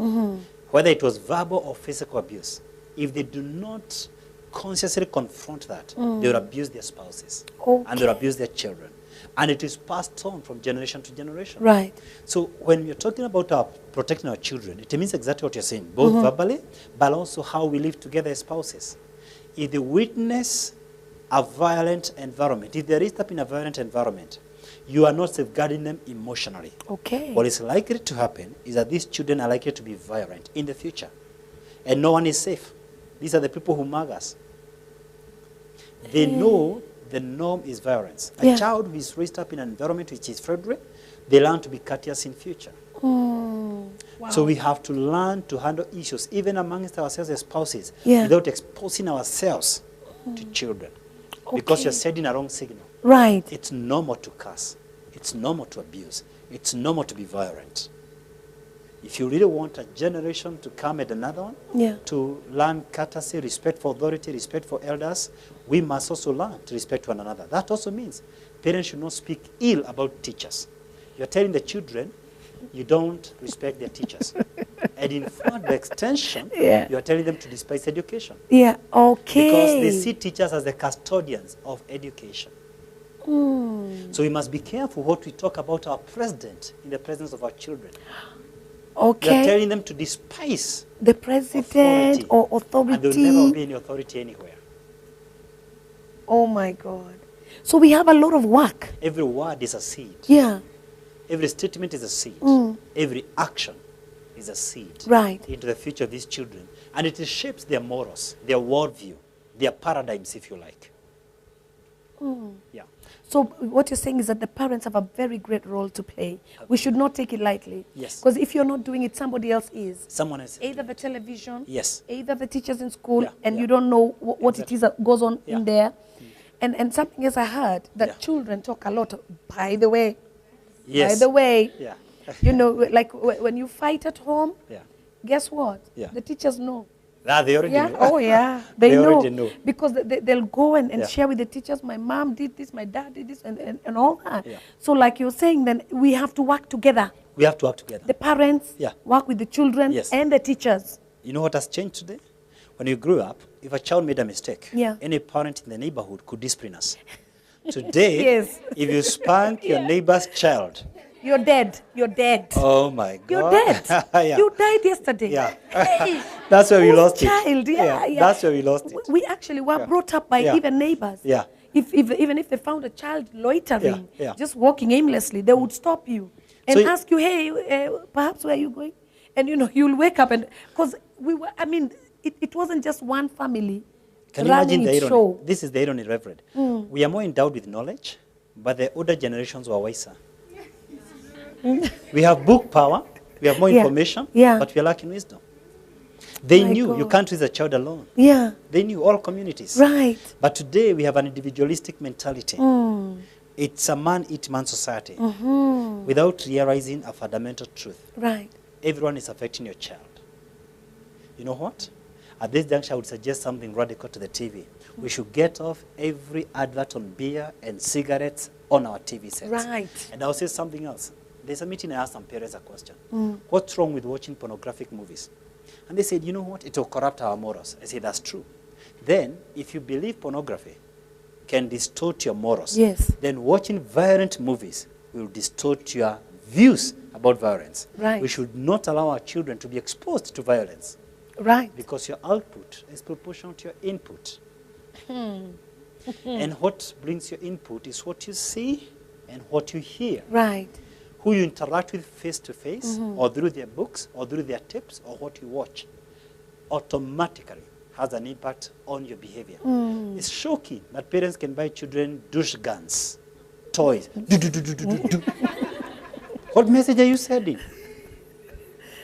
S1: whether it was verbal or physical abuse, if they do not consciously confront that, they will abuse their spouses.
S2: Okay.
S1: And they will abuse their children. And it is passed on from generation to generation.
S2: Right.
S1: So when we're talking about protecting our children, it means exactly what you're saying, both verbally, but also how we live together as spouses. If they witness a violent environment, if they're raised up in a violent environment, you are not safeguarding them emotionally.
S2: Okay.
S1: What is likely to happen is that these children are likely to be violent in the future. And no one is safe. These are the people who mug us. They know the norm is violence. A child who is raised up in an environment which is friendly, they learn to be courteous in future.
S2: Wow.
S1: So we have to learn to handle issues, even amongst ourselves as spouses,
S2: Yeah.
S1: without exposing ourselves to children. Because
S2: Okay.
S1: you're sending a wrong signal.
S2: Right.
S1: It's normal to curse. It's normal to abuse. It's normal to be violent. If you really want a generation to come at another one,
S2: Yeah.
S1: to learn courtesy, respect for authority, respect for elders, we must also learn to respect one another. That also means parents should not speak ill about teachers. You're telling the children you don't respect their teachers. And in fact, the extension,
S2: Yeah.
S1: you're telling them to despise education.
S2: Yeah. Okay.
S1: Because they see teachers as the custodians of education. So we must be careful what we talk about our president in the presence of our children. We are
S2: Okay.
S1: telling them to despise
S2: The president or
S1: and there will never
S2: authority.
S1: be any authority anywhere.
S2: Oh my God. So we have a lot of work.
S1: Every word is a seed.
S2: Yeah.
S1: Every statement is a seed. Every action is a seed
S2: Right.
S1: into the future of these children. And it shapes their morals, their worldview, their paradigms, if you like. Yeah.
S2: So what you're saying is that the parents have a very great role to play. We should not take it lightly.
S1: Yes.
S2: Because if you're not doing it, somebody else is.
S1: Someone else.
S2: Either the television,
S1: Yes.
S2: either the teachers in school,
S1: Yeah,
S2: and
S1: yeah.
S2: you don't know what it is that goes on
S1: Yeah.
S2: in there. And something else I heard, that
S1: Yeah.
S2: children talk a lot, by the way.
S1: Yes.
S2: By the way,
S1: Yeah.
S2: like when you fight at home,
S1: Yeah.
S2: guess what?
S1: Yeah.
S2: The teachers know.
S1: They already
S2: Yeah.
S1: know.
S2: Oh, yeah. They,
S1: They
S2: know.
S1: already know.
S2: Because they'll go and
S1: Yeah.
S2: share with the teachers, my mom did this, my dad did this, and all that.
S1: Yeah.
S2: So like you're saying, then we have to work together.
S1: We have to work together.
S2: The parents
S1: Yeah.
S2: work with the children
S1: Yes.
S2: and the teachers.
S1: You know what has changed today? When you grew up, if a child made a mistake,
S2: Yeah.
S1: any parent in the neighborhood could discipline us. Today,
S2: Yes.
S1: if you spank your neighbor's child,
S2: You're dead. You're dead.
S1: oh my God.
S2: You're dead.
S1: Yeah.
S2: You died yesterday.
S1: Yeah.
S2: Hey,
S1: That's where we
S2: whose
S1: lost
S2: child?
S1: it.
S2: Yeah, yeah.
S1: That's where we lost it.
S2: We actually were
S1: Yeah.
S2: brought up by
S1: Yeah.
S2: even neighbors.
S1: Yeah.
S2: Even if they found a child loitering,
S1: Yeah, yeah.
S2: just walking aimlessly, they would stop you and
S1: So
S2: ask you, hey, perhaps where are you going? And you'll wake up and, because it wasn't just one family
S1: Can you imagine
S2: running
S1: the
S2: its
S1: irony?
S2: show.
S1: This is the irony, Reverend. We are more endowed with knowledge, but the older generations were wiser. We have book power, we have more
S2: Yeah.
S1: information,
S2: Yeah.
S1: but we are lacking wisdom. They
S2: My
S1: knew you
S2: God.
S1: can't raise a child alone.
S2: Yeah,
S1: They knew all communities.
S2: right.
S1: But today we have an individualistic mentality. It's a man-eat-man society without realizing a fundamental truth.
S2: Right.
S1: Everyone is affecting your child. You know what? At this juncture, I would suggest something radical to the TV. We should get off every advert on beer and cigarettes on our TV sets.
S2: Right.
S1: And I'll say something else. There's a meeting, I asked some parents a question. What's wrong with watching pornographic movies? And they said, you know what? It will corrupt our morals. I said, that's true. Then, if you believe pornography can distort your morals,
S2: Yes.
S1: then watching violent movies will distort your views about violence.
S2: Right.
S1: We should not allow our children to be exposed to violence
S2: Right.
S1: because your output is proportional to your input. And what brings your input is what you see and what you hear.
S2: Right.
S1: Who you interact with face to face, or through their books, or through their tapes, or what you watch, automatically has an impact on your behavior. It's shocking that parents can buy children douche guns, toys. Do, do, do, do, do, do, do. What message are you sending?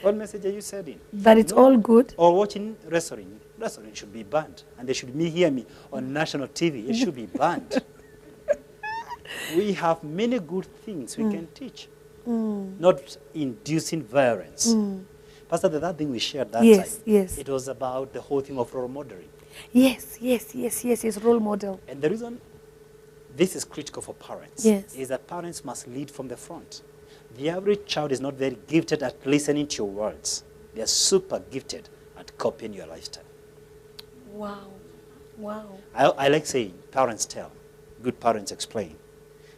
S1: What message are you sending?
S2: But it's all good.
S1: Or watching wrestling. Wrestling should be banned. And they should hear me on national TV. It should be banned. We have many good things we can teach. Not inducing violence. Pastor, the other thing we shared that
S2: Yes,
S1: time,
S2: yes.
S1: it was about the whole thing of role modeling.
S2: Yes. Role model.
S1: And the reason this is critical for parents
S2: Yes.
S1: is that parents must lead from the front. The average child is not very gifted at listening to your words. They are super gifted at copying your lifestyle.
S2: Wow.
S1: I like saying, parents tell, good parents explain,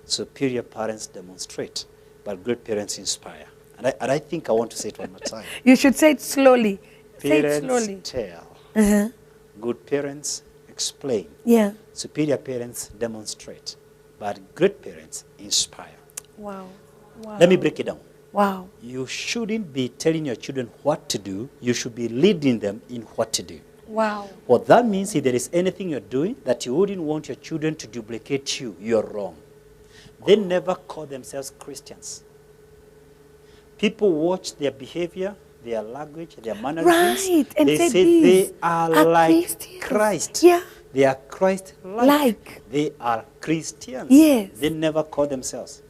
S1: superior parents demonstrate, but good parents inspire. And I think I want to say it one more time.
S2: You should say it slowly. Say it
S1: Parents
S2: slowly.
S1: tell, good parents explain,
S2: Yeah.
S1: superior parents demonstrate, but good parents inspire.
S2: Wow.
S1: Let me break it down.
S2: Wow.
S1: You shouldn't be telling your children what to do. You should be leading them in what to do.
S2: Wow.
S1: What that means, if there is anything you're doing that you wouldn't want your children to duplicate you, you're wrong. They never call themselves Christians. People watch their behavior, their language, their mannerisms.
S2: Right, and
S1: they
S2: say
S1: say
S2: these
S1: they are
S2: are
S1: like
S2: Christians.
S1: Christ.
S2: Yeah.
S1: They are Christ-like.
S2: Like.
S1: They are Christians.
S2: Yes.
S1: They never call themselves.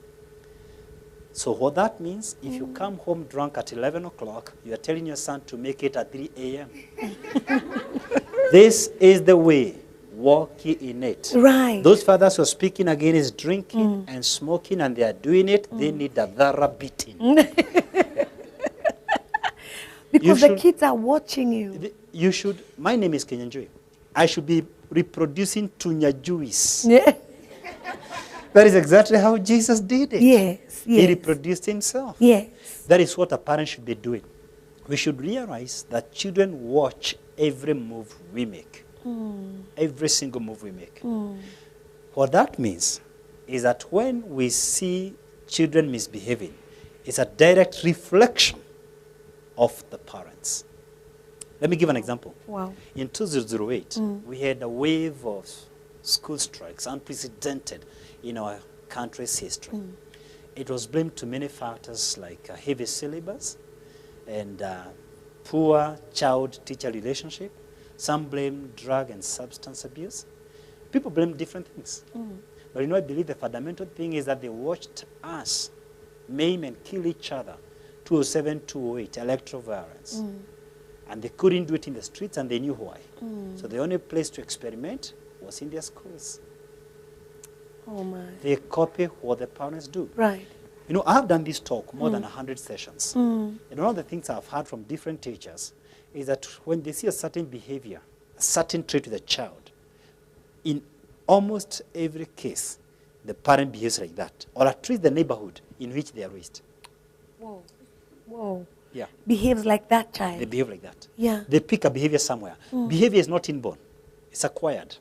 S1: So what that means, if you come home drunk at 11 o'clock, you are telling your son to make it at 3 a.m. This is the way. Walk ye in it.
S2: Right.
S1: Those fathers who are speaking against drinking and smoking and they are doing it, they need a thorough beating.
S2: Because
S1: You
S2: the
S1: should-
S2: kids are watching you.
S1: You should, my name is Kenyanjui. I should be reproducing Tunyajuis.
S2: Yeah.
S1: That is exactly how Jesus did it.
S2: Yes.
S1: He
S2: Yes.
S1: reproduced himself.
S2: Yes.
S1: That is what a parent should be doing. We should realize that children watch every move we make. Every single move we make. What that means is that when we see children misbehaving, it's a direct reflection of the parents. Let me give an example.
S2: Wow.
S1: In 2008, we had a wave of school strikes, unprecedented in our country's history. It was blamed to many factors like a heavy syllabus and poor child-teacher relationship. Some blame drug and substance abuse. People blame different things. But I believe the fundamental thing is that they watched us maim and kill each other, 2007, 2008, electoral violence. And they couldn't do it in the streets, and they knew why. So the only place to experiment was in their schools.
S2: Oh my.
S1: They copy what the parents do.
S2: Right.
S1: You know, I've done this talk more than 100 sessions. And one of the things I've heard from different teachers is that when they see a certain behavior, a certain trait with a child, in almost every case, the parent behaves like that, or at least the neighborhood in which they are raised.
S2: Whoa. Whoa.
S1: Yeah,
S2: Behaves like that
S1: they
S2: child.
S1: behave like that.
S2: Yeah.
S1: They pick a behavior somewhere. Behavior is not inborn. It's acquired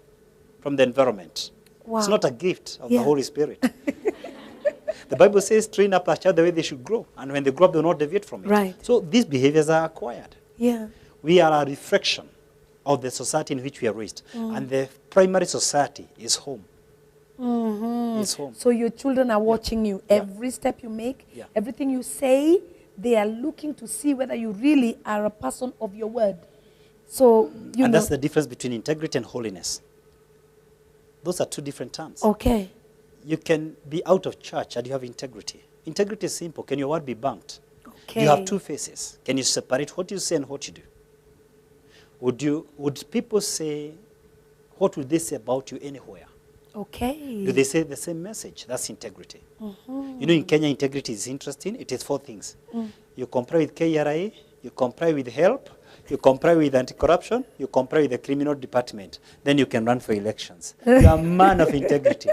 S1: from the environment.
S2: Wow.
S1: It's not a gift of
S2: Yeah.
S1: the Holy Spirit. The Bible says, train up a child the way they should grow. And when they grow up, they will not deviate from it.
S2: Right.
S1: So these behaviors are acquired.
S2: Yeah.
S1: We are a reflection of the society in which we are raised. And the primary society is home. Is home.
S2: So your children are watching you.
S1: Yeah.
S2: Every step you make,
S1: Yeah.
S2: everything you say, they are looking to see whether you really are a person of your word. So, you
S1: And
S2: know.
S1: that's the difference between integrity and holiness. Those are two different terms.
S2: Okay.
S1: You can be out of church and you have integrity. Integrity is simple. Can your word be banked?
S2: Okay.
S1: You have two faces. Can you separate what you say and what you do? Would people say, what would they say about you anywhere?
S2: Okay.
S1: Do they say the same message? That's integrity. You know, in Kenya, integrity is interesting. It is four things. You comply with KRA, you comply with HELP, You comply with anti-corruption, you comply with the criminal department, then you can run for elections. You are a man of integrity.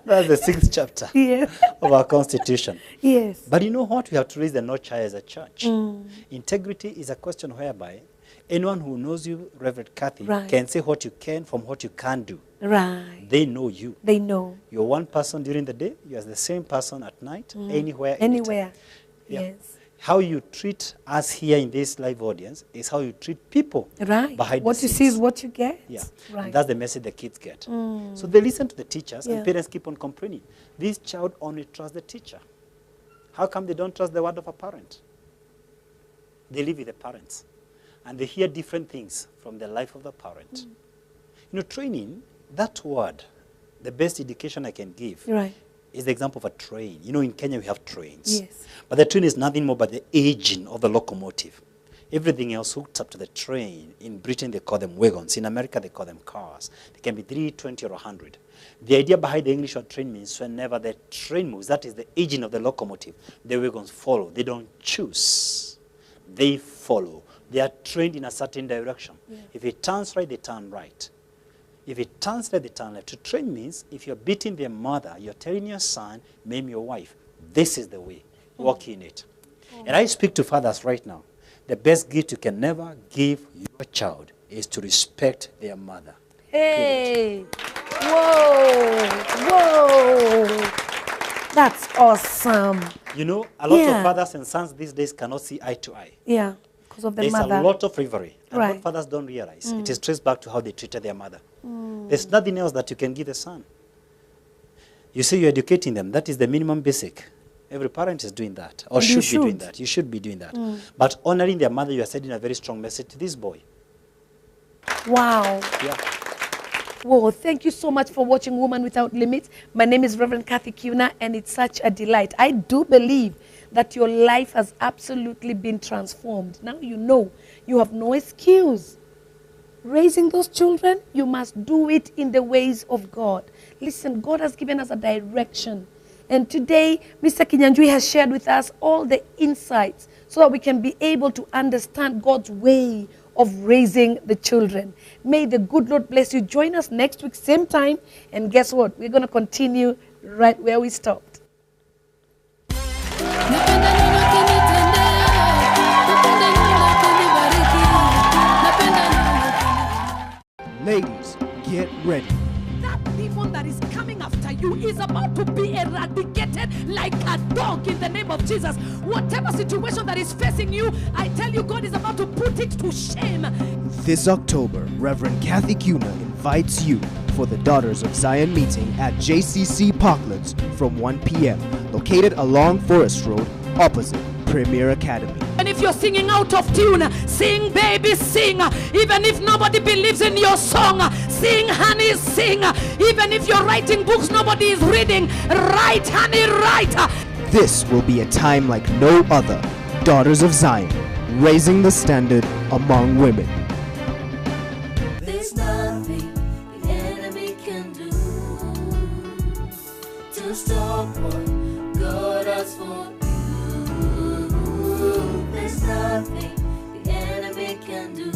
S1: That's the 6th chapter of our Constitution.
S2: Yes.
S1: But you know what? We have to raise the notch high as a church. Integrity is a question whereby anyone who knows you, Reverend Kathy, can say what you can from what you can't do.
S2: Right.
S1: They know you.
S2: They know.
S1: You're one person during the day, you're the same person at night, anywhere.
S2: Anywhere.
S1: Yeah.
S2: Yes.
S1: How you treat us here in this live audience is how you treat people
S2: Right.
S1: behind
S2: What
S1: the
S2: you
S1: scenes.
S2: see is what you get.
S1: Yeah.
S2: Right.
S1: And that's the message the kids get. So they listen to the teachers, and parents keep on complaining. This child only trusts the teacher. How come they don't trust the word of a parent? They live with the parents, and they hear different things from the life of the parent. You know, training, that word, the best education I can give is the example of a train. You know, in Kenya we have trains.
S2: Yes.
S1: But the train is nothing more but the engine of the locomotive. Everything else hooked up to the train. In Britain, they call them wagons. In America, they call them cars. They can be 3, 20, or 100. The idea behind the English word train means whenever the train moves, that is the engine of the locomotive, the wagons follow. They don't choose. They follow. They are trained in a certain direction. If it turns right, they turn right. If it turns left, they turn left. To train means if you're beating their mother, you're telling your son, maim your wife. This is the way. Walk in it. And I speak to fathers right now. The best gift you can never give your child is to respect their mother.
S2: Hey. Whoa. Whoa. That's awesome.
S1: You know, a lot of fathers and sons these days cannot see eye to eye.
S2: Yeah. Because of the
S1: There's
S2: mother.
S1: a lot of rivalry. And
S2: Right.
S1: what fathers don't realize, it is traced back to how they treated their mother. There's nothing else that you can give the son. You say you're educating them. That is the minimum basic. Every parent is doing that, or
S2: And you
S1: should be doing
S2: should.
S1: that. You should be doing that. But honoring their mother, you are sending a very strong message to this boy.
S2: Wow.
S1: Yeah.
S2: Whoa, thank you so much for watching Woman Without Limits. My name is Reverend Kathy Kuna, and it's such a delight. I do believe that your life has absolutely been transformed. Now you know you have no excuse. Raising those children, you must do it in the ways of God. Listen, God has given us a direction. And today, Mr. Kinyanjui has shared with us all the insights so that we can be able to understand God's way of raising the children. May the good Lord bless you. Join us next week, same time. And guess what? We're going to continue right where we stopped.
S3: Ladies, get ready.
S4: That demon that is coming after you is about to be eradicated like a dog in the name of Jesus. Whatever situation that is facing you, I tell you, God is about to put it to shame.
S3: This October, Reverend Kathy Kuna invites you for the Daughters of Zion meeting at JCC Parklands from 1 p.m. located along Forest Road opposite Premier Academy.
S4: And if you're singing out of tune, sing, baby, sing. Even if nobody believes in your song, sing, honey, sing. Even if you're writing books nobody is reading, write, honey, write.
S3: This will be a time like no other. Daughters of Zion, raising the standard among women.
S5: There's nothing the enemy can do to stop what God has for you. There's nothing the enemy can do